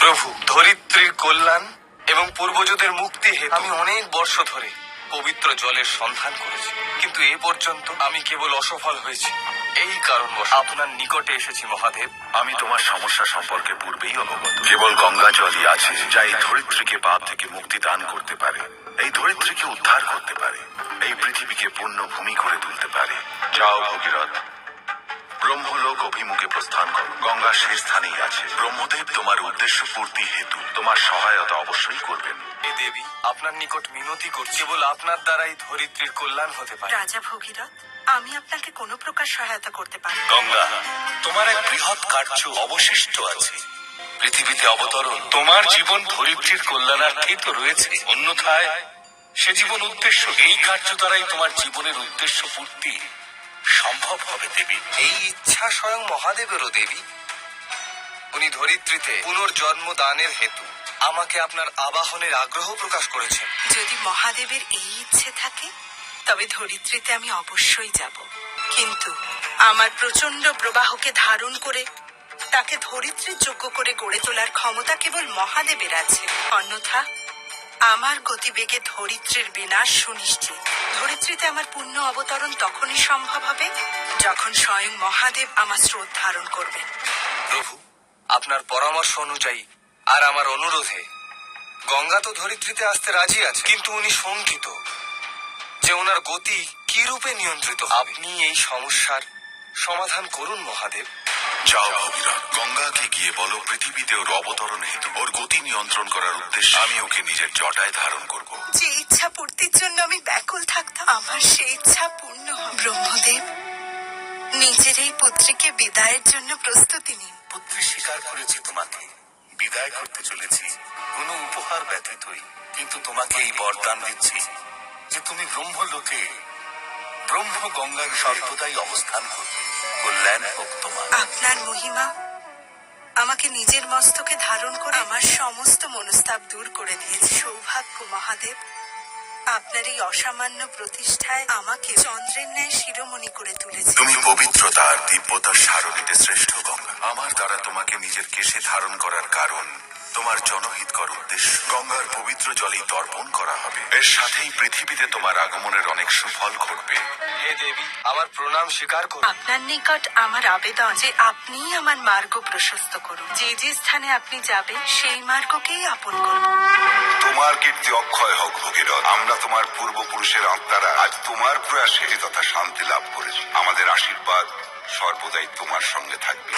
প্রভু, ধরিত্রীর কল্যাণ এবং পূর্বজদের মুক্তি হেতু আমি অনেক বর্ষ ধরে পবিত্র জলের সন্ধান করেছি, কিন্তু এ পর্যন্ত আমি কেবল অসফল হয়েছি। এই কারণবশ আপনার নিকটে এসেছি মহাদেব। আমি তোমার সমস্যা সম্পর্কে পূর্বেই অবগত। কেবল গঙ্গা জলই আছে যা এই ধরিত্রীকে পাপ থেকে মুক্তি দান করতে পারে, এই ধরিত্রীকে উদ্ধার করতে পারে, এই পৃথিবীকে পূর্ণ ভূমি করে তুলতে পারে। যাও ভগীরথ, ব্রহ্মলোক অভিমুখে প্রস্থান করো। গঙ্গা সে স্থানেই আছে। ব্রহ্মদেব তোমার উদ্দেশ্য পূর্তি হেতু তোমার সহায়তা অবশ্যই করবেন। হে দেবী, আপনার নিকট মিনতি করছি, কেবল আপনার দ্বারাই ধরিত্রীর কল্যাণ হতে পারে। রাজা ভগীরথ, আমি আপনাকে কোনো প্রকার সহায়তা করতে পারি না। গঙ্গা, তোমার এক বৃহৎ কার্য অবশিষ্ট আছে, পৃথিবীতে অবতরণ। তোমার জীবন ধরিত্রীর কল্যাণার্থেই তো রয়েছে, অন্যথায় সে জীবন উদ্দেশ্য। এই কার্য দ্বারাই তোমার জীবনের উদ্দেশ্য পূর্তি সম্ভব হবে দেবী। এই ইচ্ছা স্বয়ং মহাদেবেরও দেবী। উনি ধরিত্রীতে পুনর্জন্ম দানের হেতু আমাকে আপনার আবাহনের আগ্রহ প্রকাশ করেছেন। যদি মহাদেবের এই ইচ্ছে থাকে তবে ধরিত্রীতে আমি অবশ্যই যাব, কিন্তু আমার প্রচন্ড প্রবাহকে ধারণ করে তাকে ধরিত্রীর যোগ্য করে গড়ে তোলার ক্ষমতা কেবল মহাদেবের আছে। অন্যথা আমার গতিবেগে ধরিত্রীর বিনাশ সুনিশ্চিত। ধরিত্রীতে আমার পূর্ণ অবতরণ তখনই সম্ভব হবে যখন স্বয়ং মহাদেব আমার স্রোত ধারণ করবেন। প্রভু, আপনার পরামর্শ অনুযায়ী আর আমার অনুরোধে গঙ্গা তো ধরিত্রীতে আসতে রাজি আছে, কিন্তু উনি শঙ্কিত যে ওনার গতি কি রূপে নিয়ন্ত্রিত। আপনি এই সমস্যার সমাধান করুন মহাদেব। যাও ভগীরথ, গঙ্গাকে গিয়ে বলো পৃথিবীতে ওর অবতরণ হেতু ওর গতি নিয়ন্ত্রণ করার উদ্দেশ্যে আমি ওকে নিজের জটায় ধারণ করব। যে ইচ্ছা পূর্তির জন্য আমি ব্যাকুল থাকতাম, আমার সেই ইচ্ছা পূর্ণ হবে। ব্রহ্মদেব, নিজের এই পুত্রীকে বিদায়ের জন্য প্রস্তুতি নিন। পুত্রী স্বীকার করেছি, তোমাকে বিদায় করতে চলেছি কোনো উপহার ব্যতীতই, কিন্তু তোমাকে এই বরদান দিচ্ছি যে তুমি ব্রহ্মলোকে ব্রহ্ম গঙ্গার সর্বদাই অবস্থান করবে। কল্যাণ হোক তোমার। আপনার মহিমা আমাকে নিজের মস্তকে ধারণ করে আমার সমস্ত মনস্তাপ দূর করে দিয়েছে। সৌভাগ্য মহাদেব, আপনার এই অসামান্য প্রতিষ্ঠায় আমাকে চন্দ্রের ন্যায় শিরোমণি করে তুলেছে। তুমি পবিত্রতা আর দিব্যতার সারণীতে শ্রেষ্ঠ গঙ্গা। আমার দ্বারা তোমাকে নিজের কেশে ধারণ করার কারণ তোমার জনহিতকর উদ্দেশ্য। গঙ্গার পবিত্র জলেই তর্পণ করা হবে, এর সাথেই পৃথিবীতে তোমার আগমনের অনেক সুফল ঘটবে। হে দেবী, আমার প্রণাম স্বীকার করুন। আপনার নিকট আমার আবেদন যে আপনি আমার মার্গ প্রশস্ত করুন। যে যে স্থানে আপনি যাবেন সেই মার্গকেই আপন করব। তোমার কীর্তি অক্ষয় হোক ভগীরথ। আমরা তোমার পূর্বপুরুষের আত্মারা আজ তোমার প্রয়াসে তথা শান্তি লাভ করেছি। আমাদের আশীর্বাদ সর্বদাই তোমার সঙ্গে থাকবে।